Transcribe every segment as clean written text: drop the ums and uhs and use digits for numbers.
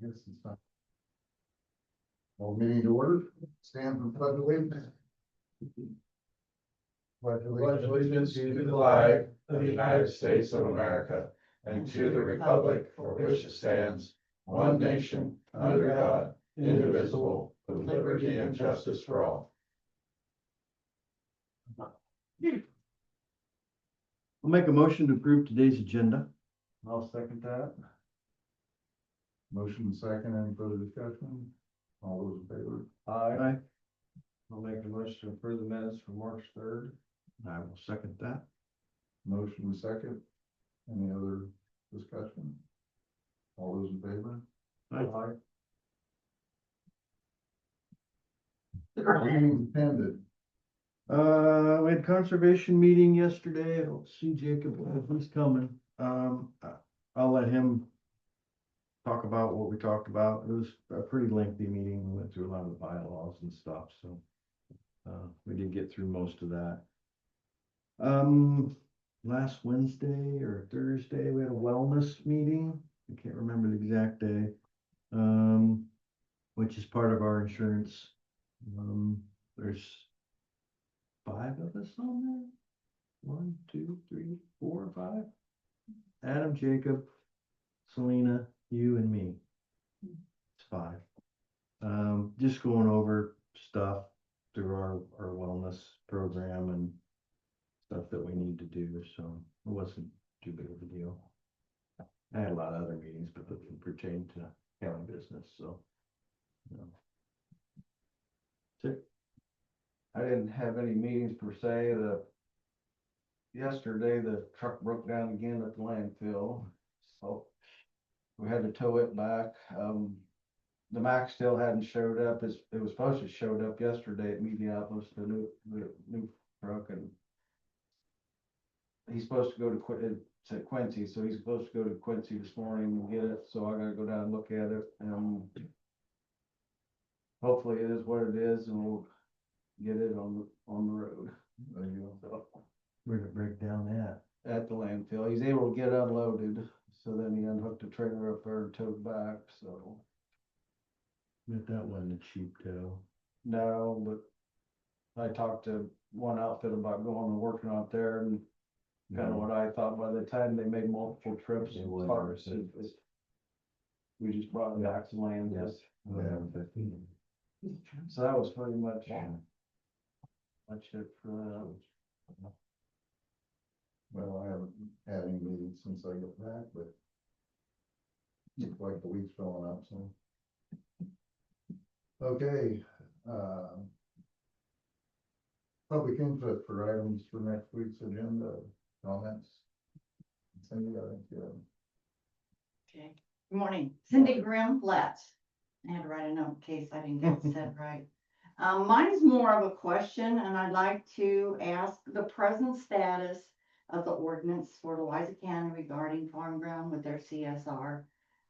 Yes, it's fine. Well, meeting to order, stand for pledge allegiance. Pledge Pledge allegiance to the flag of the United States of America and to the republic for which it stands, one nation, under God, indivisible, with liberty and justice for all. I'll make a motion to approve today's agenda. I'll second that. Motion second, any further discussion? All those in favor? Aye. I'll make a motion to approve the minutes for March 3rd. I will second that. Motion second, any other discussion? All those in favor? Aye. Meeting ended. We had conservation meeting yesterday. I don't see Jacob, he's coming. I'll let him talk about what we talked about. It was a pretty lengthy meeting. We went through a lot of the bylaws and stuff, so we did get through most of that. Last Wednesday or Thursday, we had a wellness meeting. I can't remember the exact day. Which is part of our insurance. There's 5 of us on there. 1, 2, 3, 4, 5. Adam, Jacob, Selena, you and me. It's 5. Just going over stuff through our wellness program and stuff that we need to do, so it wasn't too big of a deal. I had a lot of other meetings, but that didn't pertain to county business, so. That's it. I didn't have any meetings per se. Yesterday, the truck broke down again at the landfill, so we had to tow it back. The Mac still hadn't showed up. It was supposed to showed up yesterday at Mediapolis, the new truck, and he's supposed to go to Quincy, so he's supposed to go to Quincy this morning and get it, so I gotta go down and look at it, and hopefully it is what it is, and we'll get it on the road. There you go. So, Where'd it break down at the landfill, he's able to get unloaded, so then he unhooked the trailer up there and towed back, so. But that wasn't a cheap tow. No, but I talked to one outfit about going and working out there, and kind of what I thought, by the time they made multiple trips, It was parts, worth it. we just brought it back to land. Yes. So that was pretty much it for that. Well, I haven't had any meetings since I got back, but looks like the week's filling up, so. Okay, public input for items for next week's agenda, comments? Cindy, I think, Okay, good morning, Cindy Grimm, Letts. I had to write a note in case I didn't get it said right. Mine is more of a question, and I'd like to ask the present status of the ordinance for Louisa County regarding farm ground with their CSR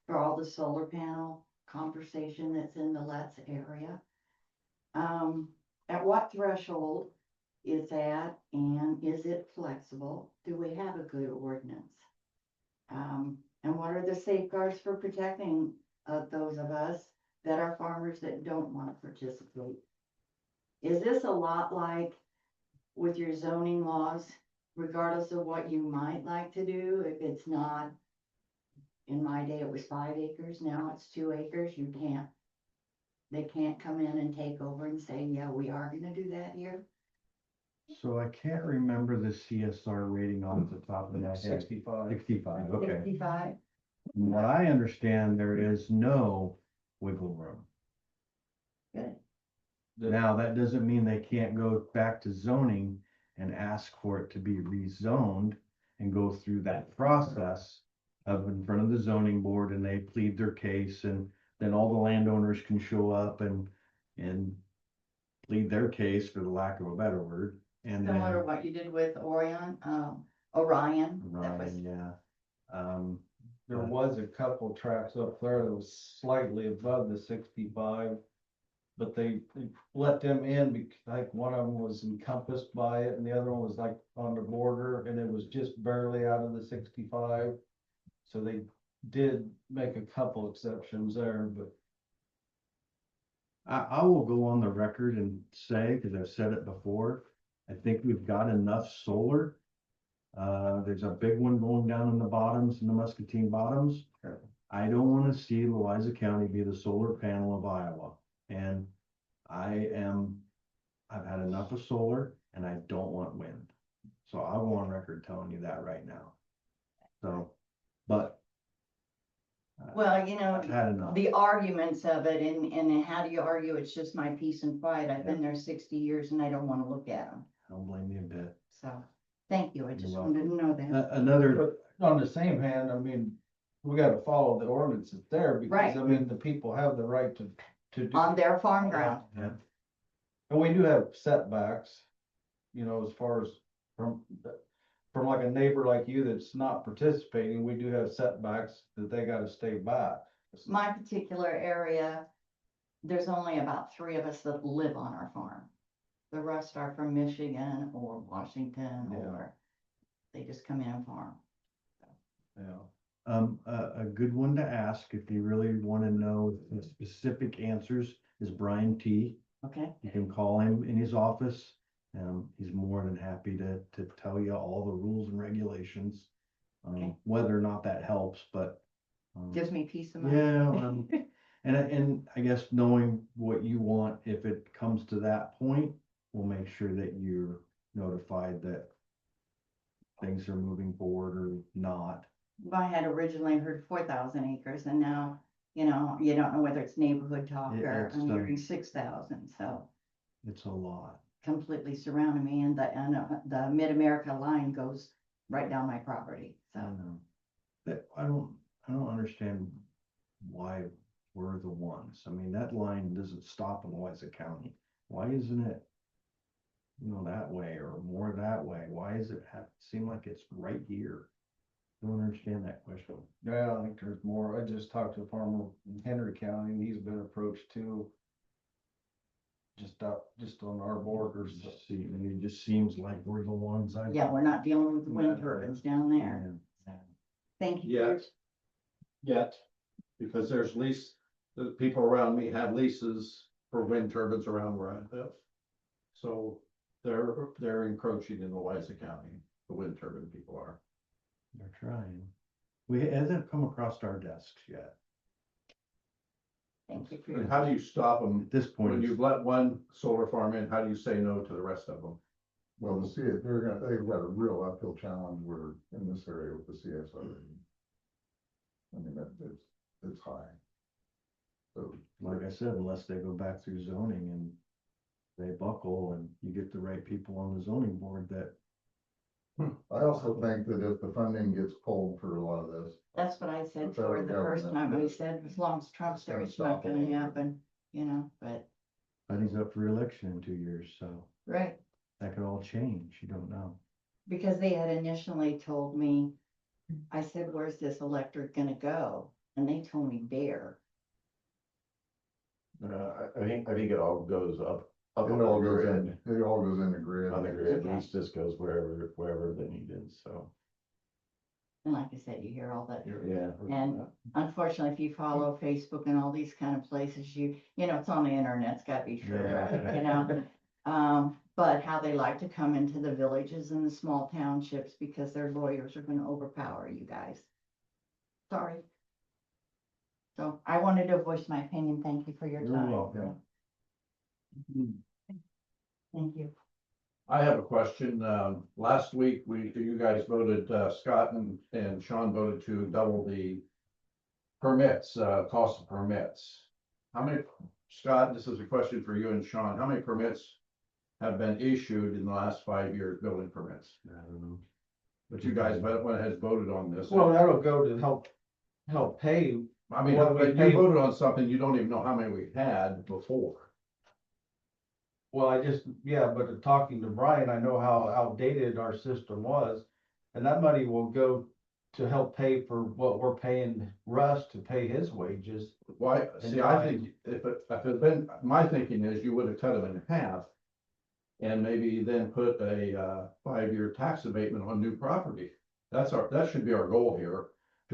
for all the solar panel conversation that's in the Letts area. At what threshold is that, and is it flexible? Do we have a good ordinance? And what are the safeguards for protecting those of us that are farmers that don't want to participate? Is this a lot like with your zoning laws, regardless of what you might like to do? If it's not, in my day, it was 5 acres, now it's 2 acres, they can't come in and take over and say, yeah, we are gonna do that here. So I can't remember the CSR rating off the top of my head. 65. 65, okay. 65, From what I understand, there is no wiggle room. good. Now, that doesn't mean they can't go back to zoning and ask for it to be rezoned and go through that process of in front of the zoning board, and they plead their case, and then all the landowners can show up and plead their case, for the lack of a better word. And then Similar to what you did with Orion. That was, yeah. There was a couple tracks up there that was slightly above the 65, but they let them in because like one of them was encompassed by it and the other one was like on the border, and it was just barely out of the 65. So they did make a couple exceptions there, but I will go on the record and say, because I've said it before, I think we've got enough solar. There's a big one going down in the bottoms, in the Muscatine bottoms. Okay. I don't want to see Louisa County be the solar panel of Iowa. And I've had enough of solar and I don't want wind. So I'll go on record telling you that right now. So, but Well, you know, I've had enough. the arguments of it and how do you argue? It's just my peace and quiet. I've been there 60 years and I don't want to look at them. I don't blame you a bit. So, thank you. I just You're wanted to know that. Another, but on the same hand, I mean, we gotta follow the ordinances there because, Right. I mean, the people have the right to do. On their farm ground. yeah, And we do have setbacks, you know, as far as from like a neighbor like you that's not participating, we do have setbacks that they gotta stay back. My particular area, there's only about 3 of us that live on our farm. The rest are from Michigan or Washington, Yeah. or they just come in and farm. Yeah. a good one to ask if you really want to know the specific answers is Brian T. Okay, You can call him in his office. He's more than happy to tell you all the rules and regulations. Okay. Whether or not that helps, but. gives me peace of mind. Yeah, and I guess knowing what you want, if it comes to that point, we'll make sure that you're notified that things are moving forward or not. I had originally heard 4,000 acres and now, you know, you don't know whether it's neighborhood talk or It's, I'm hearing 6,000, so It's a lot. completely surrounding me and the Mid-America line goes right down my property, I so. know. That, I don't understand why we're the ones. I mean, that line doesn't stop in Louisa County. Why isn't it, that way or more that way? Why does it have to seem like it's right here? I don't understand that question. Yeah, I think there's more. I just talked to a farmer in Henry County and he's been approached too. Just on our borders. It just seems like we're the ones. Yeah, we're not dealing with the wind turbines down there. Yeah. Thank you. Yet. Yet, because there's the people around me have leases for wind turbines around where I live. So they're encroaching in Louisa County, the wind turbine people are. They're trying. It hasn't come across our desks yet. Thank you for And your. how do you stop them? At this point, When you've let one solar farm in, how do you say no to the rest of them? Well, the they've got a real uphill challenge where in this area with the CSO. I mean, it's high. So, like I said, unless they go back through zoning and they buckle and you get the right people on the zoning board that. I also think that if the funding gets pulled for a lot of this, That's what I said The federal for the first government time. I is- said, as long as Trump's there, gonna it's not stop it. gonna happen, but, But he's up for election in 2 years, so right. that could all change. You don't know. Because they had initially told me, I said, where's this electric gonna go? And they told me Bear. I think it all goes up. it all goes in, it all goes in the grid. On the grid, and just goes wherever the need is, so, And like I said, you hear all that. yeah. And unfortunately, if you follow Facebook and all these kind of places, you know, it's on the internet, it's gotta be true, Yeah. you know? But how they like to come into the villages and the small townships because their lawyers are gonna overpower you guys. Sorry. So I wanted to voice my opinion. Thank you for your You're time. welcome. Thank you. I have a question. Last week, you guys voted, Scott and Sean voted to double the permits, cost of permits. How many, Scott, this is a question for you and Sean, how many permits have been issued in the last 5 years, building permits? I don't know. But you guys went ahead and voted on this. Well, that'll go to help pay. I mean, what we you paid. voted on something, you don't even know how many we had before. Well, but talking to Brian, I know how outdated our system was. And that money will go to help pay for what we're paying Russ to pay his wages. Why, see, I think if it had been, my thinking is you would have cut them in half. And maybe then put a 5-year tax abatement on new property. That should be our goal here,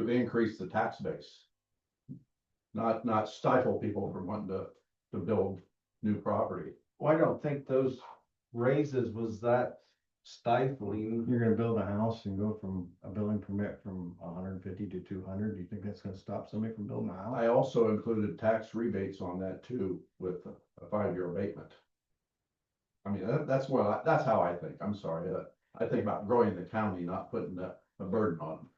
to increase the tax base. Not stifle people from wanting to build new property. Well, I don't think those raises was that stifling. You're gonna build a house and go from a building permit from 150 to 200. Do you think that's gonna stop somebody from building a house? I also included tax rebates on that too, with a 5-year abatement. I mean, that's how I think, I'm sorry, I think about growing the county, not putting a burden on them.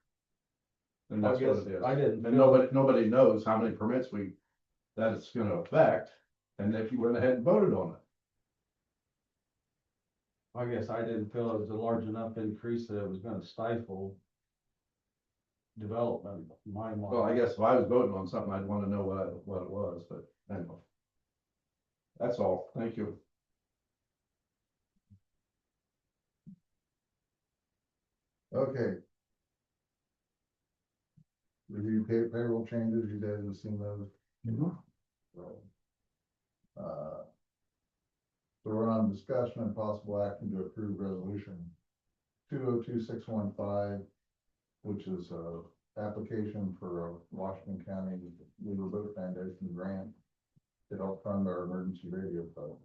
And that's what it is. I didn't And feel- nobody knows how many permits that it's gonna affect, and if you went ahead and voted on it. I guess I didn't feel it was a large enough increase that it was gonna stifle development, in my mind. Well, I guess if I was voting on something, I'd wanna know what it was, but anyway. That's all, thank you. Okay. Review payroll changes, you guys have seen those. So, so we're on discussion and possible action to approve resolution 202615, which is a application for a Washington County Riverboat Foundation grant to help fund our emergency radio program.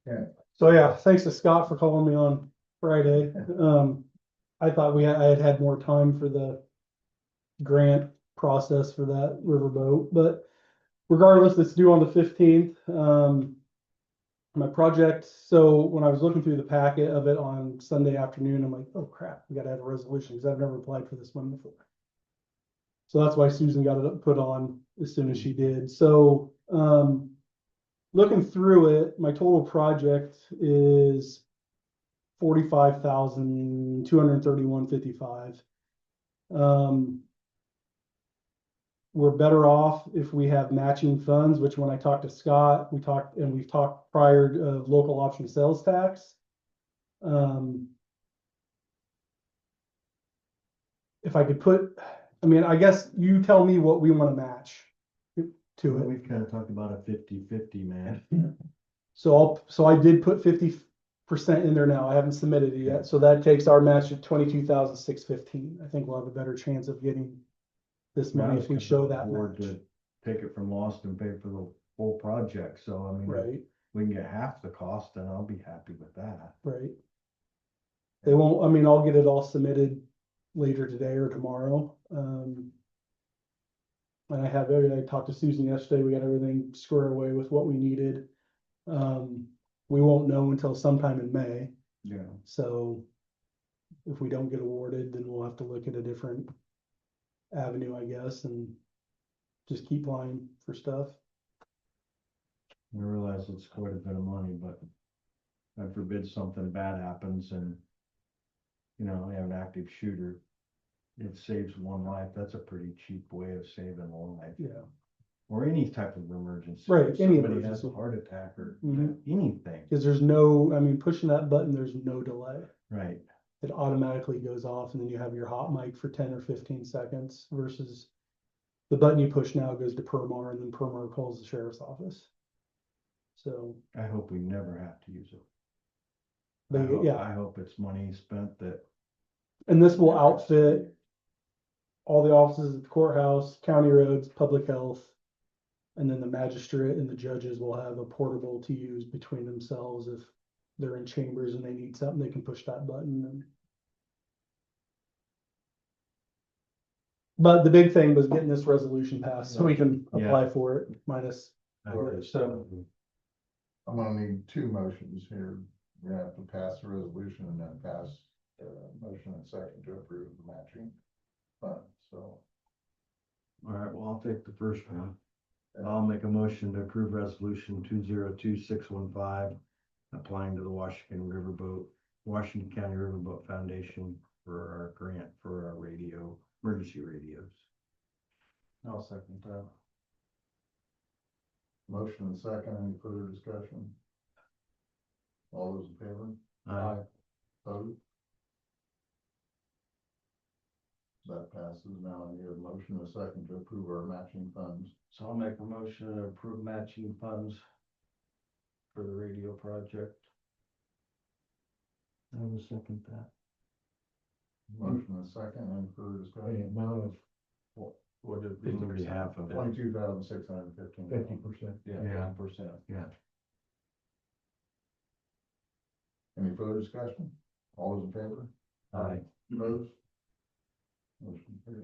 Yeah, So yeah, thanks to Scott for calling me on Friday. I thought I had had more time for the grant process for that riverboat, but regardless, it's due on the 15th. My project, so when I was looking through the packet of it on Sunday afternoon, I'm like, oh crap, we gotta have a resolution, because I've never applied for this one before. So that's why Susan got it put on as soon as she did. So, looking through it, my total project is 45,231.55. We're better off if we have matching funds, which when I talked to Scott, we've talked prior of local option sales tax. If I could I mean, I guess you tell me what we want to match to it. We've kind of talked about a 50-50, man. So I did put 50% in there now. I haven't submitted it yet. So that takes our match to 22,615. I think we'll have a better chance of getting this money if we show that Board match. to take it from lost and pay for the whole project. So I mean, if Right, we can get half the cost, then I'll be happy with that. right. They won't, I mean, I'll get it all submitted later today or tomorrow. And I talked to Susan yesterday. We got everything squared away with what we needed. We won't know until sometime in May. Yeah. So if we don't get awarded, then we'll have to look at a different avenue, I guess, and just keep applying for stuff. I realize it's quite a bit of money, but God forbid something bad happens and, you know, we have an active shooter. It saves one life. That's a pretty cheap way of saving a life. Yeah. Or any type of emergency. Right, If any somebody has a emergency. heart attack or Mhm. anything. Because there's no, I mean, pushing that button, there's no delay. Right. It automatically goes off and then you have your hot mic for 10 or 15 seconds versus the button you push now goes to Permar and then Permar calls the sheriff's office. So, I hope we never have to use it. but yeah, I hope it's money spent that. and this will outfit all the offices at the courthouse, county roads, public health. And then the magistrate and the judges will have a portable to use between themselves if they're in chambers and they need something, they can push that button and. But the big thing was getting this resolution passed so we can apply for it minus, So- I'm gonna need two motions here. We're gonna have to pass the resolution and then pass motion and second to approve the matching fund, so. All right, well, I'll take the first one. I'll make a motion to approve resolution 202615, applying to the Washington County Riverboat Foundation for our grant for our emergency radios. I'll second that. Motion and second, any further discussion? All those in favor? Aye. Opposed? That passes. Now I need a motion and a second to approve our matching funds. So I'll make a motion to approve matching funds for the radio project. I will second that. Motion and a second, and further discussion. amount of, what is? It's gonna be half of it. 22,615. 50%. Yeah. Percent. Yeah. Any further discussion? All those in favor? Aye. Opposed? Motion carried.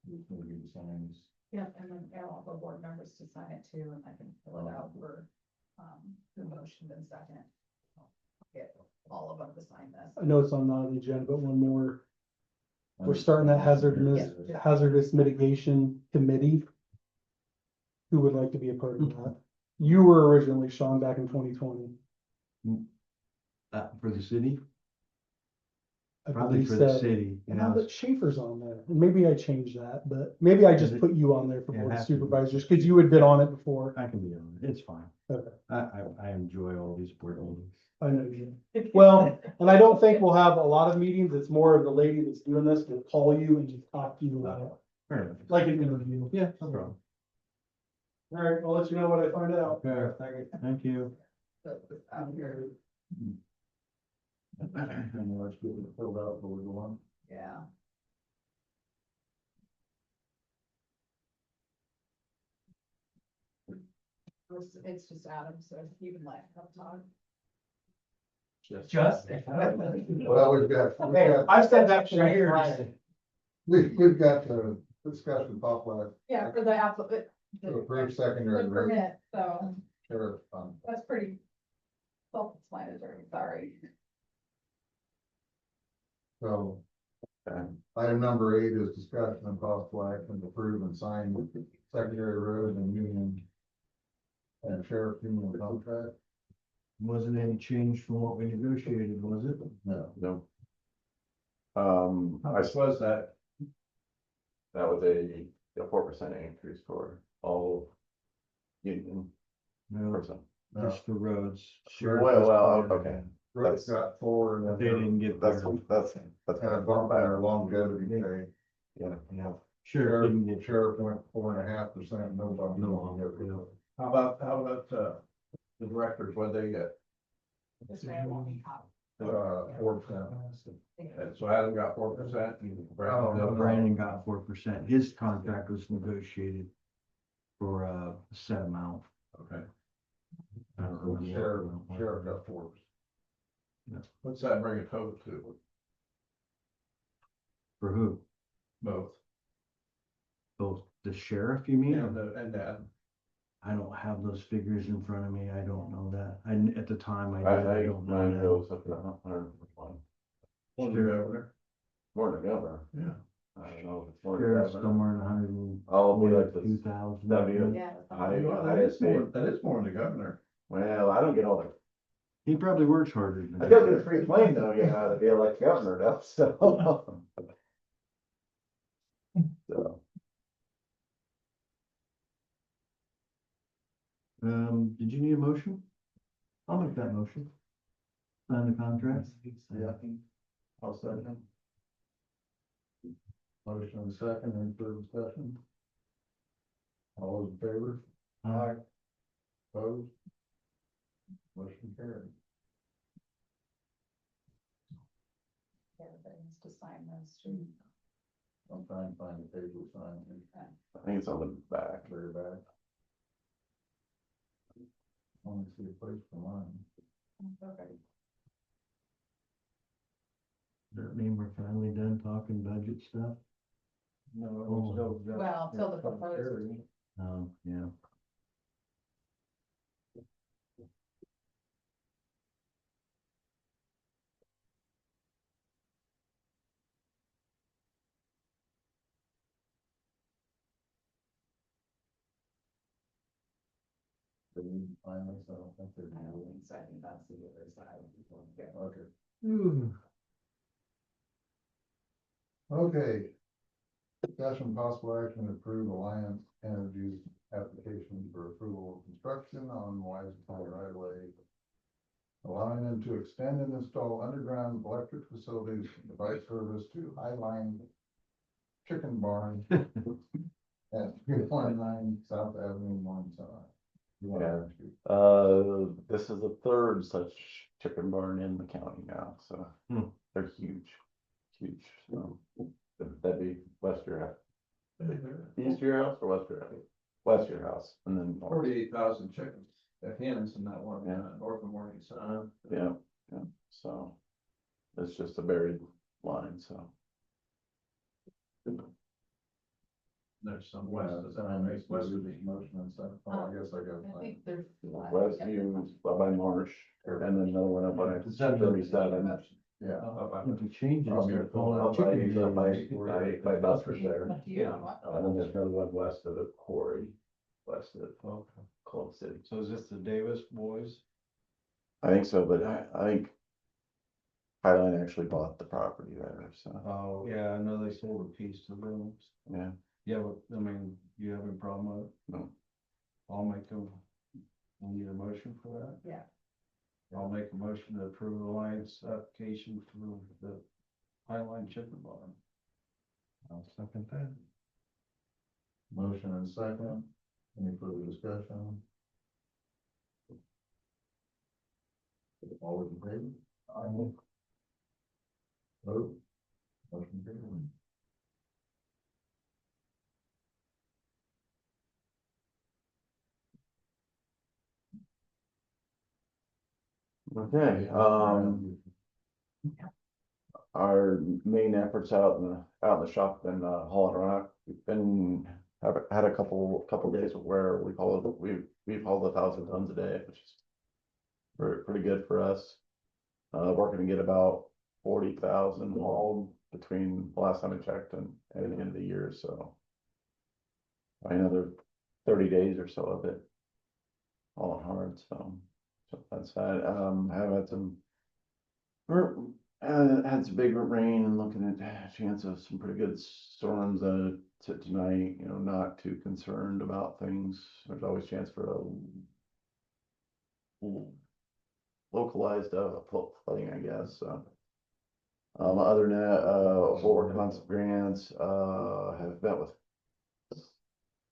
We'll give the signs. Yeah, and then all the board members to sign it too, and I can fill it out for, the motion and second. I'll Get all of them to sign this. I know it's on not on the agenda, but one more. We're starting that hazardous mitigation committee. Who would like to be a part of that? You were originally, Sean, back in 2020. For the city, I probably believe for the so. city, And now yeah. that Schaefer's on there, and maybe I changed that, but maybe I just Is it- put you on there for Yeah, board of have to be. supervisors, because you had been on it before. I can be on it, it's fine. Okay. I enjoy all these board meetings. I know you. Well, and I don't think we'll have a lot of meetings. It's more of the lady that's doing this will call you and just talk to you about it, Fair enough. like an interview. Yeah, no problem. All right, I'll let you know what I find out. Okay, thank you. Out here, And let's get it filled out, for the one. yeah. It's just Adam, so you can let him talk. Just? Well, we've got, I've said that for years. we've got the discussion top left, Yeah, for the applicant. to approve secondary The road permit, so sheriff fund. that's pretty self-explanatory, sorry. So, item number 8 is discussion and possible action to approve and sign secondary road and union and sheriff union contract. Wasn't any change from what we negotiated, was it? No. No. How much was that? That was a 4% increase for all union No, person. just the roads. Well, okay. Road's got 4 and then. They didn't get That's, there. that's Kind of bump in our longevity pay. yeah. Yeah. Sure, didn't get. Sheriff went 4.5%, no bump. in No, longevity. yeah. How about, the directors, what they get? This way I won't be caught. 4%. And so Adam got 4%. Oh, Brandon got 4%. His contract was negotiated for a set amount. Okay, I don't remember what the Sheriff, amount was. sheriff got 4%. what's that bring a total to, For who? both? Both the sheriff, you mean? And that, I don't have those figures in front of me. I don't know that. At the time I I did, I think don't mine know goes up to 101. one governor, More than ever. yeah. I don't know if it's that. more Sheriff's than somewhere in 100. I'll be like this. 2,000. W. Yeah. That is more than the governor. Well, I don't get all the, He probably works harder than I that. still get a free plane though, you know, to be like governor does, so. So, Did you need a motion? I'll make that motion. Sign the contract. Yeah. I'll second. Motion and second, any further discussion? All those in favor? Aye. Opposed? Motion carried. Everybody needs to sign this too. I'm trying to find the page we're signing. I think it's on the back. Very bad. I want to see a place for mine. Okay. Does that mean we're finally done talking budget stuff? No, still got- Well, till the proposed. Oh, yeah. Did you find this? I don't think there's. I don't think so, I think that's the other side. Okay. Ooh. Okay. Discussion possible action to approve Alliance Energy's application for approval of construction on Louisa County right of way. Allowing them to extend and install underground electric facilities, device service to Highline Chicken Barn at 319 South Avenue, Montauk. This is the third such chicken barn in the county now, so Hmm. they're huge, huge, so that'd be west of your house. East of your house or west of your house? West of your house, and then north. 48,000 chickens, hens in that one, Yeah. north of Morning Sun. Yeah, yeah, so it's just a buried line, so. There's some Well, west of that, makes west of the. motion and stuff. Oh, I guess I got. I think there's. West view by Marsh, and then another one up on Is that- 37. Yeah. If you change it, Oh, start yeah. calling Up it by, chicken up by, days. by Buster's there. Yeah. And then there's another one west of the quarry, west of Club City. So is this the Davis boys? I think so, but I think Highline actually bought the property there, so, Oh, yeah, I know they sold a piece to them. yeah. Yeah, but, I mean, you have a problem with it? No. I'll make a, we need a motion for that? Yeah. I'll make a motion to approve Alliance application for the Highline Chicken Barn. I'll second that. Motion and second. Any further discussion? All those in favor? Aye. Vote. Motion carried. Okay, our main efforts out in the shop and hauling rock, we've been, had a couple days where we've hauled 1,000 tons a day, which is pretty good for us. Working to get about 40,000 hauled between the last time I checked and the end of the year, so. Another 30 days or so of it, hauling hard, so that's that. Have had some. Had some big rain and looking at a chance of some pretty good storms tonight, you know, not too concerned about things. There's always chance for a localized flooding, I guess. Other than that, we're working on some grants, have met with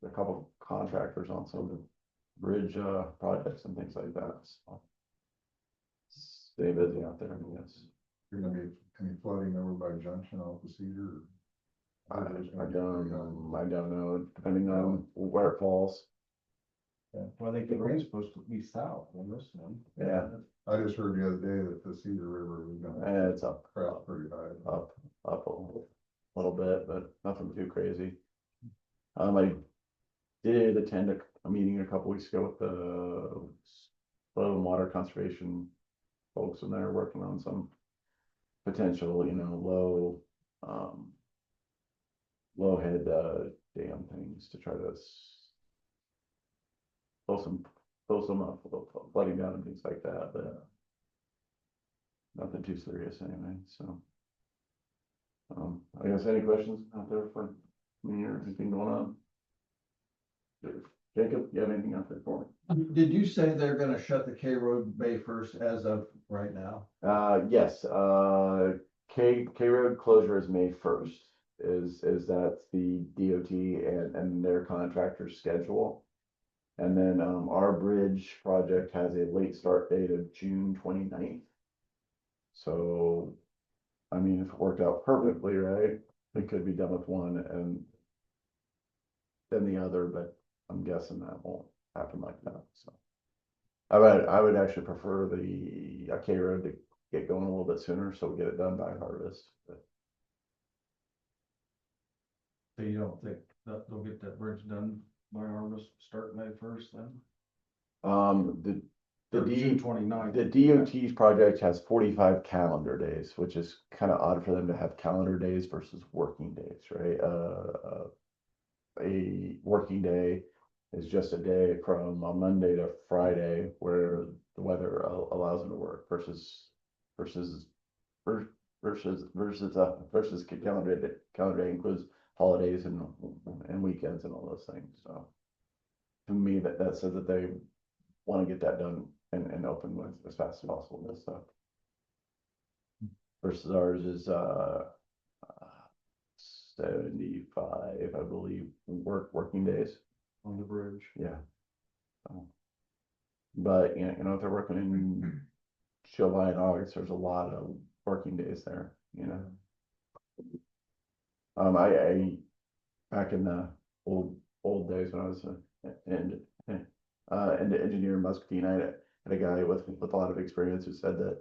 a couple contractors on some bridge projects and things like that, so. Stay busy out there, I guess. You're gonna be any flooding over by Junction off the Cedar? I don't know, depending on where it falls. Well, I think the rain's supposed to be south on this one. Yeah. I just heard the other day that the Cedar River was gonna And it's up cross pretty high. up a little bit, but nothing too crazy. I did attend a meeting a couple weeks ago with the soil and water conservation folks, and they're working on some potential, you know, low head dam things to try to slow some up, flooding down and things like that, but nothing too serious anyway, so. I guess any questions out there for me or anything going on? Jacob, you have anything out there for me? Did you say they're gonna shut the K Road Bay first as of right now? Yes, K Road closure is May 1st, is that's the DOT and their contractor's schedule. And then, our bridge project has a late start date of June 29th. So, I mean, if it worked out perfectly, right, it could be done with one and then the other, but I'm guessing that won't happen like that, so. I would actually prefer the K Road to get going a little bit sooner, so we get it done by harvest, but. So you don't think that they'll get that bridge done by harvest, start May 1st then? The Or June 29th. The DOT's project has 45 calendar days, which is kind of odd for them to have calendar days versus working days, right? A working day is just a day from a Monday to Friday where the weather allows them to work versus calendar day includes holidays and weekends and all those things. So to me, that says that they want to get that done and open with as fast as possible, this stuff. Versus ours is 75, I believe, working days. On the bridge. Yeah. So, but you know, if they're working in July and August, there's a lot of working days there, you know. back in the old days when I was an engineer in Muscatine, I had a guy with a lot of experience who said that,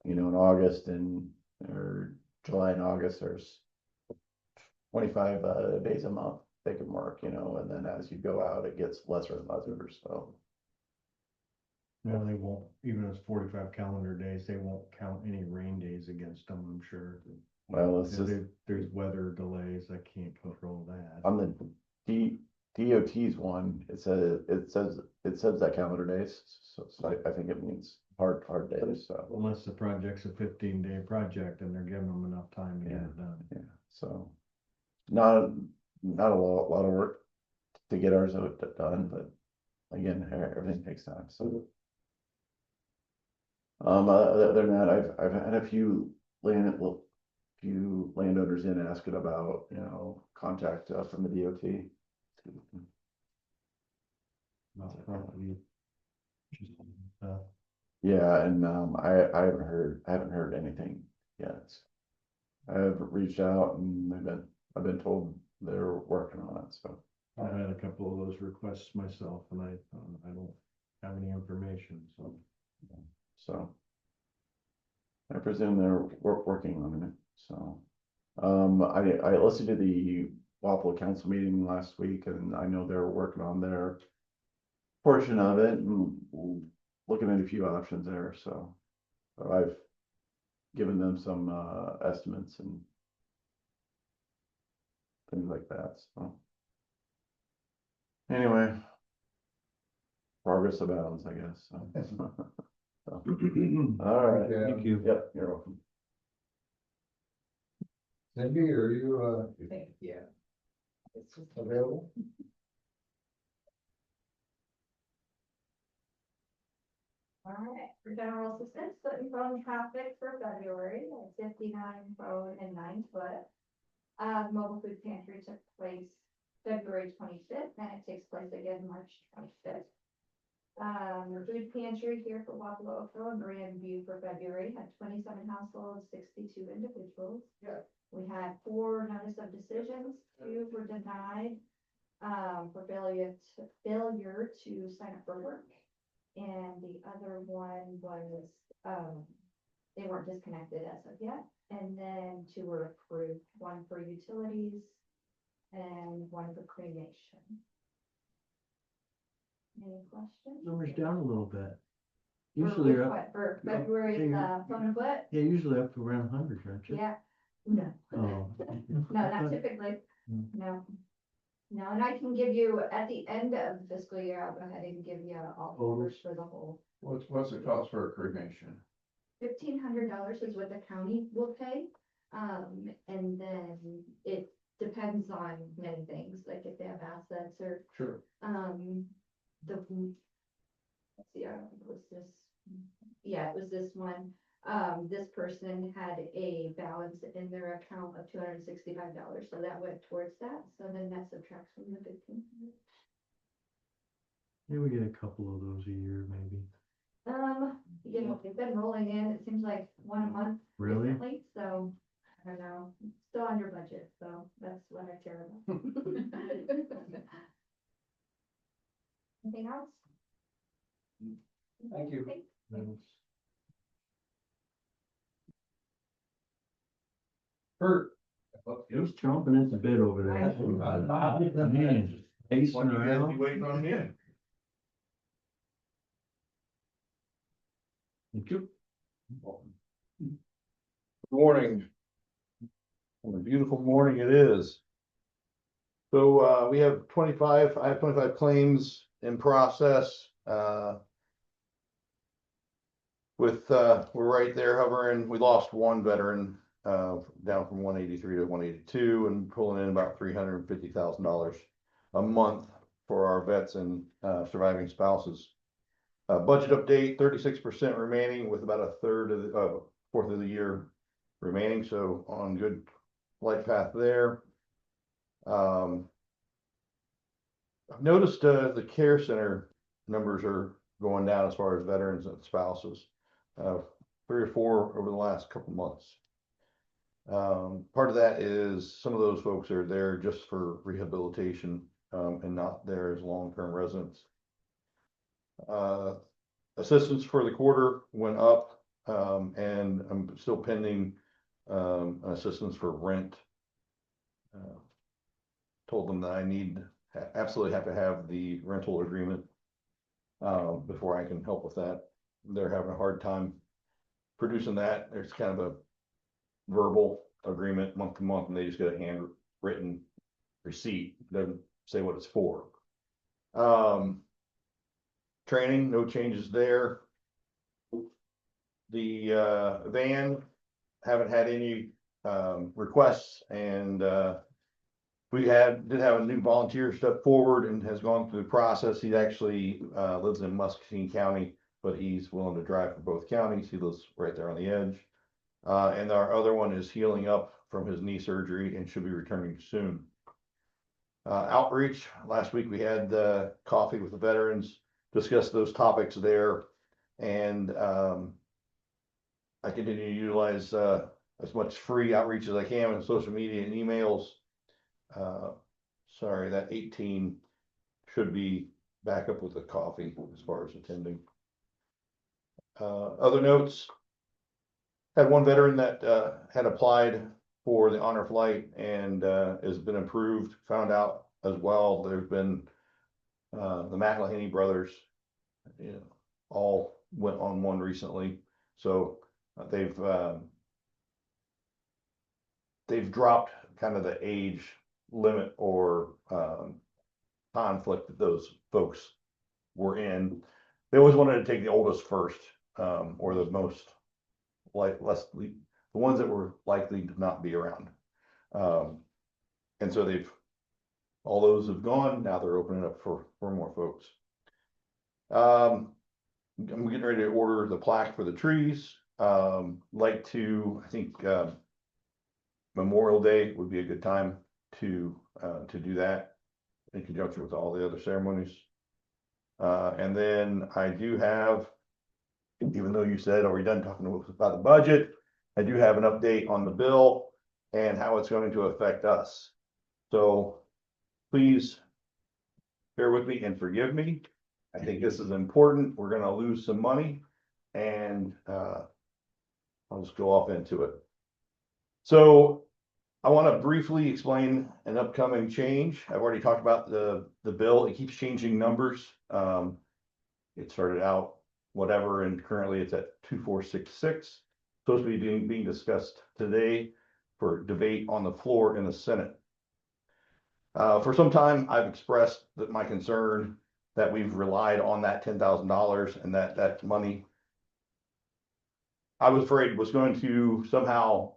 in August or July and August, there's 25 days a month they can work, and then as you go out, it gets lesser and lesser, so. No, they won't, even if it's 45 calendar days, they won't count any rain days against them, I'm sure. Well, it's If just there's weather delays, I can't control that. on the DOT's one, it says that calendar days, so I think it means hard days, so. Unless the project's a 15-day project and they're giving them enough time to get it done. Yeah, so, not a lot of work to get ours done, but again, everything takes time, so. Other than that, I've had a few landowners in asking about, contact from the DOT. About property. Yeah, and I haven't heard anything yet. I've reached out and I've been told they're working on it, so. I had a couple of those requests myself and I don't have any information, so. So. I presume they're working on it, so. I listened to the Wapello Council meeting last week and I know they're working on their portion of it and looking at a few options there, so. I've given them some estimates and things like that, so. Anyway. Progress abounds, I guess, so. So, all right. Okay. Thank you. Yep, you're welcome. Cindy, are you, Yeah. It's just available? All right, for general assistance, Clinton phone traffic for February, 59 phone and 9 foot. Mobile food pantry took place February 25th, and it takes place again March 25th. Food pantry here for Wapello and Grand View for February had 27 households, 62 individuals. Yeah. We had 4 notice of decisions, 2 were denied, for failure to sign up for work. And the other one was, they weren't disconnected as of yet. And then 2 were approved, 1 for utilities and 1 for cremation. Any questions? Numbers down a little bit. For Usually, which they're one? up- For yeah, February's, yeah. phone and foot? yeah, usually up to around 100, aren't you? Yeah, no. Oh. No, not typically, Hmm. no. No, and I can give you, at the end of the fiscal year, I'll go ahead and give you all the numbers for the whole. What's the cost for a cremation? $1,500 is what the county will pay. And then it depends on many things, like if they have assets or, Sure. let's see, I don't think it was this. Yeah, it was this one. This person had a balance in their account of $265, so that went towards that. So then that subtracts from the 1,500. Yeah, we get a couple of those a year, maybe. They've been rolling in, it seems like 1 a month Really? recently, so I don't know, still under budget, so that's what I care about. Anything else? Thank you. Thanks. Kurt. He's chomping at the bit over there. Man, pacing around. waiting on me? Thank you. Good morning. What a beautiful morning it is. So, I have 25 claims in process, we're right there hovering. We lost 1 veteran, down from 183 to 182 and pulling in about $350,000 a month for our vets and, surviving spouses. Budget update, 36% remaining with about a third of the, fourth of the year remaining. So on good light path there. I've noticed, the care center numbers are going down as far as veterans and spouses, 3 or 4 over the last couple months. Part of that is some of those folks are there just for rehabilitation, and not there as long-term residents. Assistance for the quarter went up, and I'm still pending, assistance for rent. Told them that I absolutely have to have the rental agreement, before I can help with that. They're having a hard time producing that. There's kind of a verbal agreement month to month, and they just get a handwritten receipt, doesn't say what it's for. Training, no changes there. The van, haven't had any requests, and we did have a new volunteer step forward and has gone through the process. He actually lives in Muscatine County, but he's willing to drive for both counties. He lives right there on the edge. And our other one is healing up from his knee surgery and should be returning soon. Outreach, last week we had coffee with the veterans, discussed those topics there, and I continue to utilize as much free outreach as I can with social media and emails. Sorry, that 18 should be back up with the coffee as far as attending. Other notes, had one veteran that had applied for the honor flight and has been approved. Found out as well there's been the McElhaney brothers, all went on one recently, so they've dropped kind of the age limit or conflict that those folks were in. They always wanted to take the oldest first, or the most the ones that were likely to not be around. And so all those have gone. Now they're opening up for more folks. I'm getting ready to order the plaque for the trees. Like to, I think, Memorial Day would be a good time to do that in conjunction with all the other ceremonies. And then I do have, even though you said, are we done talking about the budget? I do have an update on the bill and how it's going to affect us. So please bear with me and forgive me. I think this is important. We're going to lose some money, and I'll just go off into it. So I want to briefly explain an upcoming change. I've already talked about the bill. It keeps changing numbers. It started out whatever, and currently it's at 2466. Supposed to be being discussed today for debate on the floor in the Senate. For some time, I've expressed my concern that we've relied on that $10,000 and that money, I was afraid, was going to somehow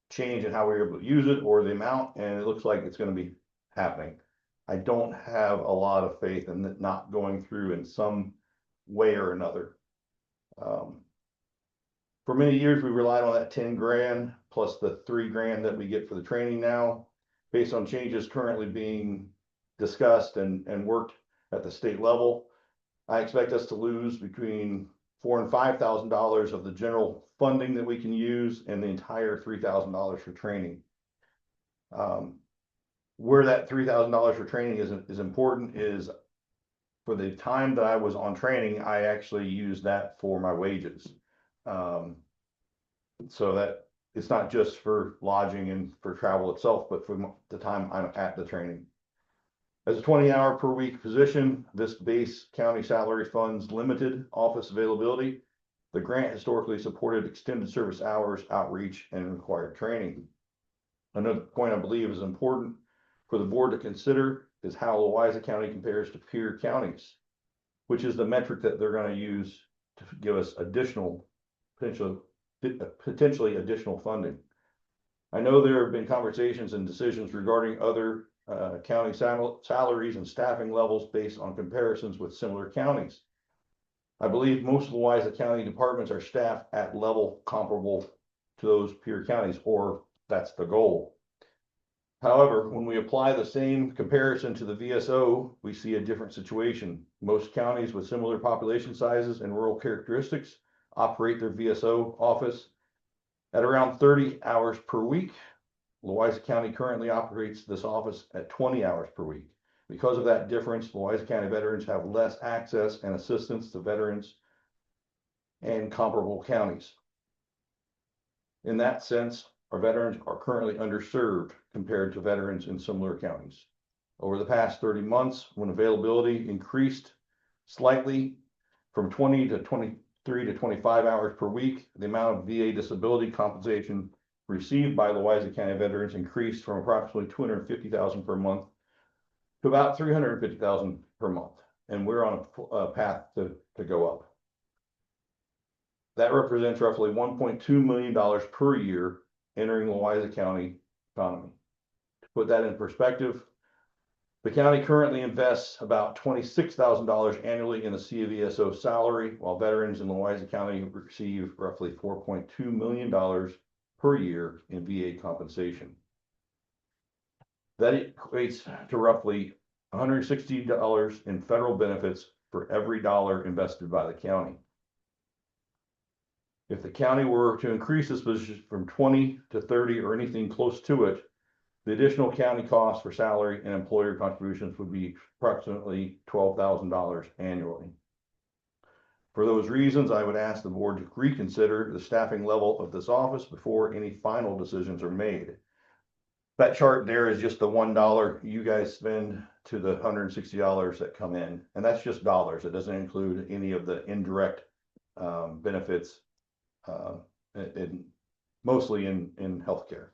change in how we were able to use it or the amount, and it looks like it's going to be happening. I don't have a lot of faith in it not going through in some way or another. For many years, we relied on that 10 grand plus the 3 grand that we get for the training now. Based on changes currently being discussed and worked at the state level, I expect us to lose between $4,000 and $5,000 of the general funding that we can use, and the entire $3,000 for training. Where that $3,000 for training is important is for the time that I was on training, I actually used that for my wages. So that it's not just for lodging and for travel itself, but for the time I'm at the training. As a 20-hour per week position, this base county salary funds limited office availability. The grant historically supported extended service hours, outreach, and required training. Another point I believe is important for the board to consider is how Louisa County compares to peer counties, which is the metric that they're going to use to give us additional potentially additional funding. I know there have been conversations and decisions regarding other county salaries and staffing levels based on comparisons with similar counties. I believe most Louisa County departments are staffed at level comparable to those peer counties, or that's the goal. However, when we apply the same comparison to the VSO, we see a different situation. Most counties with similar population sizes and rural characteristics operate their VSO office at around 30 hours per week. Louisa County currently operates this office at 20 hours per week. Because of that difference, Louisa County veterans have less access and assistance to veterans and comparable counties. In that sense, our veterans are currently underserved compared to veterans in similar counties. Over the past 30 months, when availability increased slightly from 20 to 23 to 25 hours per week, the amount of VA disability compensation received by Louisa County veterans increased from approximately $250,000 per month to about $350,000 per month. And we're on a path to go up. That represents roughly $1.2 million per year entering the Louisa County economy. To put that in perspective, the county currently invests about $26,000 annually in the CVSO salary, while veterans in Louisa County receive roughly $4.2 million per year in VA compensation. That equates to roughly $160 in federal benefits for every dollar invested by the county. If the county were to increase this position from 20 to 30 or anything close to it, the additional county costs for salary and employer contributions would be approximately $12,000 annually. For those reasons, I would ask the board to reconsider the staffing level of this office before any final decisions are made. That chart there is just the $1 you guys spend to the $160 that come in, and that's just dollars. It doesn't include any of the indirect benefits, mostly in healthcare.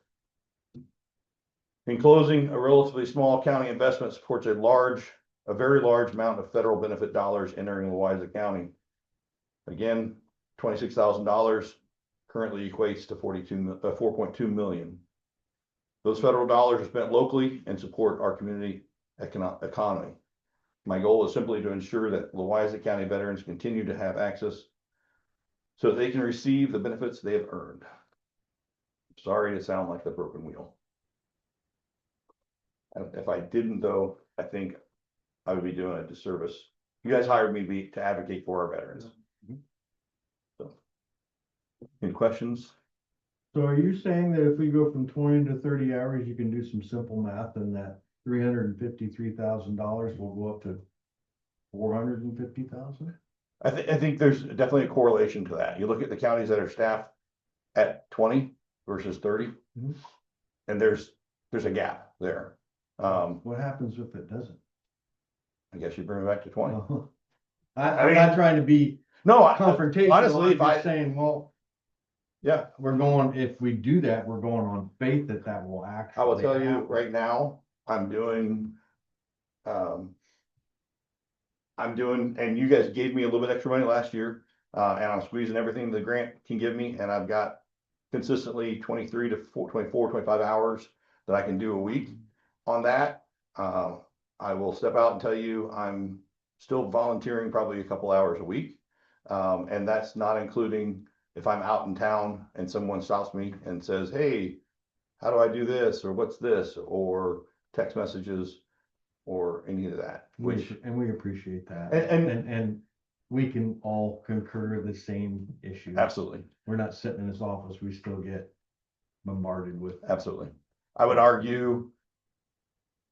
In closing, a relatively small county investment supports a very large amount of federal benefit dollars entering Louisa County. Again, $26,000 currently equates to 4.2 million. Those federal dollars are spent locally and support our community economy. My goal is simply to ensure that Louisa County veterans continue to have access so that they can receive the benefits they have earned. Sorry to sound like the broken wheel. If I didn't, though, I think I would be doing a disservice. You guys hired me to advocate for our veterans. So, any questions? So are you saying that if we go from 20 to 30 hours, you can do some simple math and that $353,000 will go up to 450,000? I think there's definitely a correlation to that. You look at the counties that are staffed at 20 versus 30, and there's a gap there. What happens if it doesn't? I guess you bring it back to 20. I'm not trying to be No, confrontational. honestly, I'm just saying, well, yeah, if we do that, we're going on faith that will actually. I will tell you happen. right now, I'm doing, and you guys gave me a little bit extra money last year, and I'm squeezing everything the grant can give me, and I've got consistently 23 to 24, 25 hours that I can do a week on that. I will step out and tell you, I'm still volunteering probably a couple hours a week. And that's not including if I'm out in town and someone stops me and says, hey, how do I do this? Or what's this? Or text messages or any of that, And we appreciate that. And And we can all concur the same issue. absolutely, We're not sitting in this office, we still get bombarded with. absolutely. I would argue,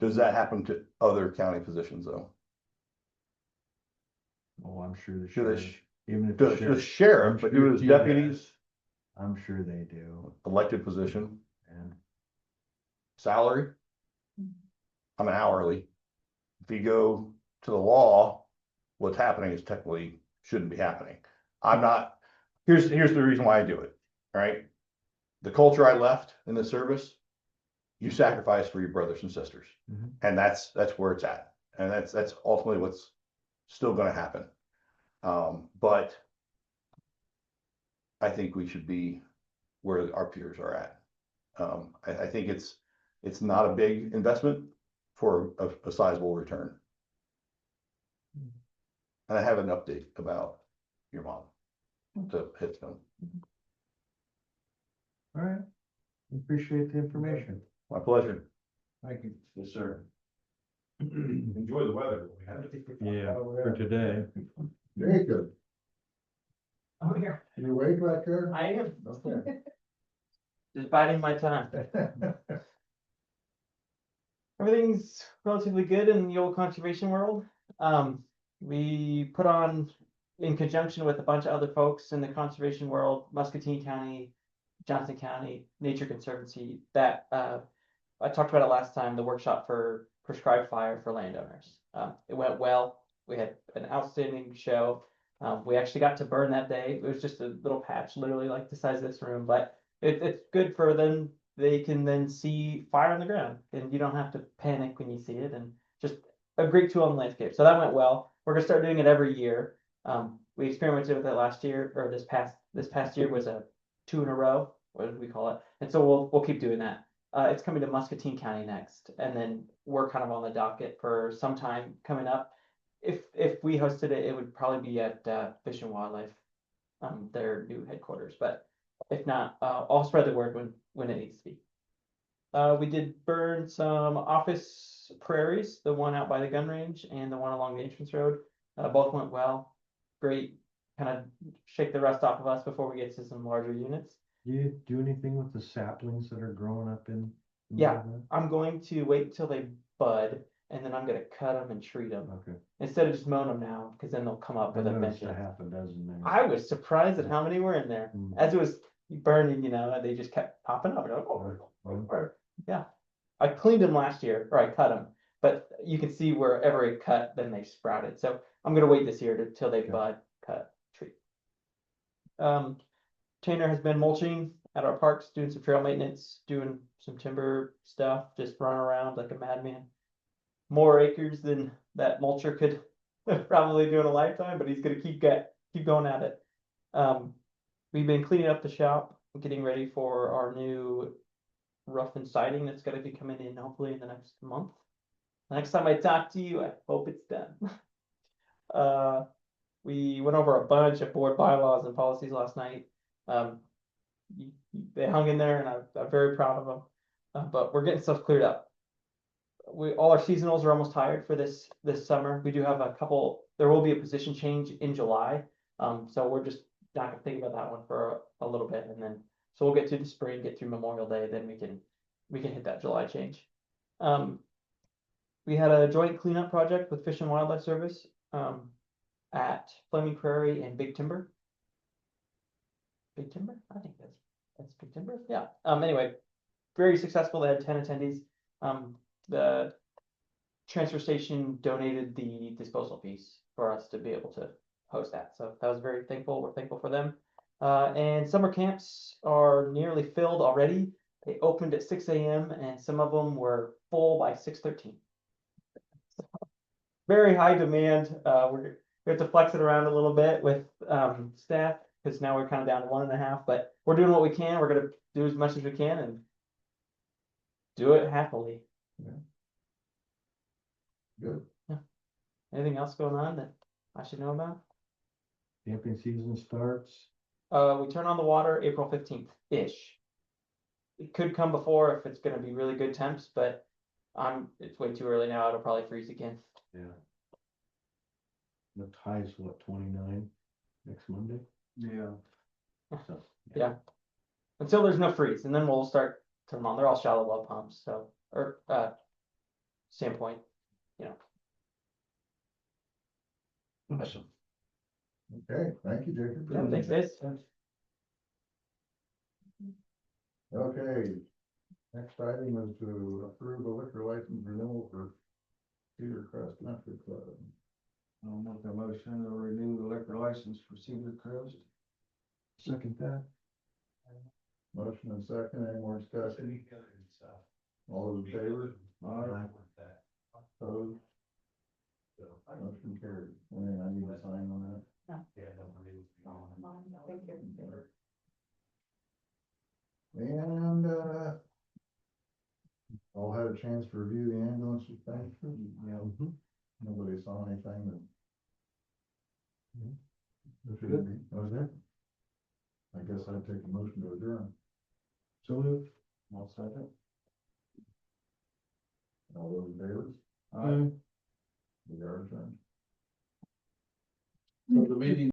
does that happen to other county positions though? Oh, I'm sure the To the sheriff, even if The sheriff, but do his he deputies, does. I'm sure they do. elected position, And salary. I'm an hourly. If you go to the law, what's happening is technically shouldn't be happening. I'm not, here's the reason why I do it, right? The culture I left in the service, you sacrifice for your brothers and sisters. Mhm. And that's where it's at. And that's ultimately what's still gonna happen. But I think we should be where our peers are at. I think it's not a big investment for a sizable return. And I have an update about your mom to hit them. all right, appreciate the information. My pleasure. Thank you. Yes, sir. Enjoy the weather. Yeah, for today. Jacob, Oh, here, you awake back there? I am. Okay. Just biding my time. Everything's relatively good in the old conservation world. We put on, in conjunction with a bunch of other folks in the conservation world, Muscatine County, Johnson County, Nature Conservancy, that, I talked about it last time, the workshop for prescribed fire for landowners. It went well. We had an outstanding show. We actually got to burn that day. It was just a little patch, literally like the size of this room, but it's good for them. They can then see fire on the ground and you don't have to panic when you see it, and just a great tool on the landscape. So that went well. We're gonna start doing it every year. We experimented with it last year, or this past year was a 2 in a row, what did we call it? And so we'll keep doing that. It's coming to Muscatine County next, and then we're kind of on the docket for some time coming up. If we hosted it, it would probably be at Fish and Wildlife, their new headquarters. But if not, I'll spread the word when it needs to be. We did burn some office prairies, the one out by the gun range and the one along the entrance road. Both went well. Great, kind of shake the rust off of us before we get to some larger units. Do you do anything with the saplings that are growing up in? Yeah, I'm going to wait until they bud, and then I'm gonna cut them and treat them Okay. instead of just mowing them now, because then they'll come up I with a noticed vengeance. a half a dozen there. I was surprised at how many were in there. Mm. As it was burning, they just kept popping up. Like, oh, yeah. I cleaned them last year, or I cut them, but you can see wherever it cut, then they sprouted. So I'm gonna wait this year till they Okay. bud, cut, treat. Tanner has been mulching at our parks, doing some trail maintenance, doing some timber stuff, just running around like a madman. More acres than that mulcher could probably do in a lifetime, but he's gonna keep going at it. We've been cleaning up the shop, getting ready for our new roof and siding that's gonna be coming in hopefully in the next month. Next time I talk to you, I hope it's done. We went over a bunch of board bylaws and policies last night. They hung in there, and I'm very proud of them. But we're getting stuff cleared up. All our seasonals are almost hired for this summer. We do have a couple. There will be a position change in July. So we're just not gonna think about that one for a little bit, and then so we'll get through the spring, get through Memorial Day, then we can hit that July change. We had a joint cleanup project with Fish and Wildlife Service at Fleming Prairie and Big Timber. Big Timber? I think that's Big Timber. Yeah. Anyway, very successful. They had 10 attendees. The transfer station donated the disposal piece for us to be able to host that. So that was very thankful. We're thankful for them. And summer camps are nearly filled already. They opened at 6 a.m. and some of them were full by 6:13. Very high demand. We have to flex it around a little bit with staff, because now we're kind of down to 1.5, but we're doing what we can. We're gonna do as much as we can and do it happily. Good. Anything else going on that I should know about? Camping season starts. We turn on the water April 15th-ish. It could come before if it's gonna be really good temps, but it's way too early now. It'll probably freeze again. Yeah. The high's what, 29 next Monday? Yeah. So, Yeah. Until there's no freeze, and then we'll start turning them on. They're all shallow well pumps, so, or standpoint, Awesome. Okay, thank you, Jacob. Yeah, thanks, guys. Okay, next item is to approve a liquor license renewal for Cedar Crest Country Club. I'll make a motion to renew the liquor license for Cedar Crest. second that. Motion and second, any more discussion? All those in favor? Aye. Opposed? Motion carried. And I need to sign on that. And, all had a chance to review the ambulance suspension. Mhm. Nobody saw anything that. That's Should be, was it? I guess I'd take a motion to adjourn. So moved. I'll second. All those in favor? Aye. We are adjourned. So the meeting